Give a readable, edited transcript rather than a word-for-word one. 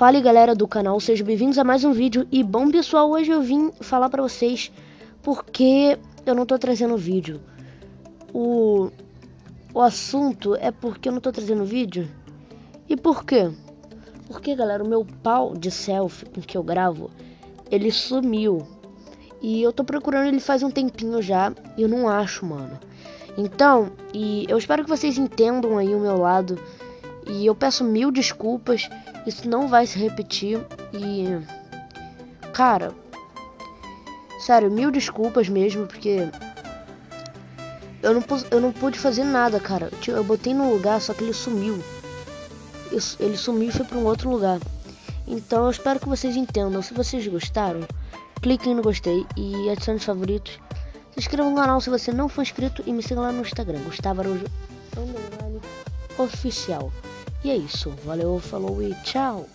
Fala galera do canal, sejam bem-vindos a mais um vídeo. E bom pessoal, hoje eu vim falar pra vocês porque eu não tô trazendo vídeo. O assunto é porque eu não tô trazendo vídeo. E por quê? Porque galera, o meu pau de selfie com que eu gravo, ele sumiu. E eu tô procurando ele faz um tempinho já e eu não acho, mano. Então, e eu espero que vocês entendam aí o meu lado. E eu peço mil desculpas, isso não vai se repetir. E cara, sério, mil desculpas mesmo, porque eu não pude fazer nada, cara. Eu botei no lugar, só que ele sumiu. Ele sumiu e foi para um outro lugar. Então eu espero que vocês entendam. Se vocês gostaram, cliquem no gostei e adicione os favoritos. Se inscreva no canal se você não for inscrito e me siga lá no Instagram, Gustavo Araújo _oficial. E é isso, valeu, falou e tchau!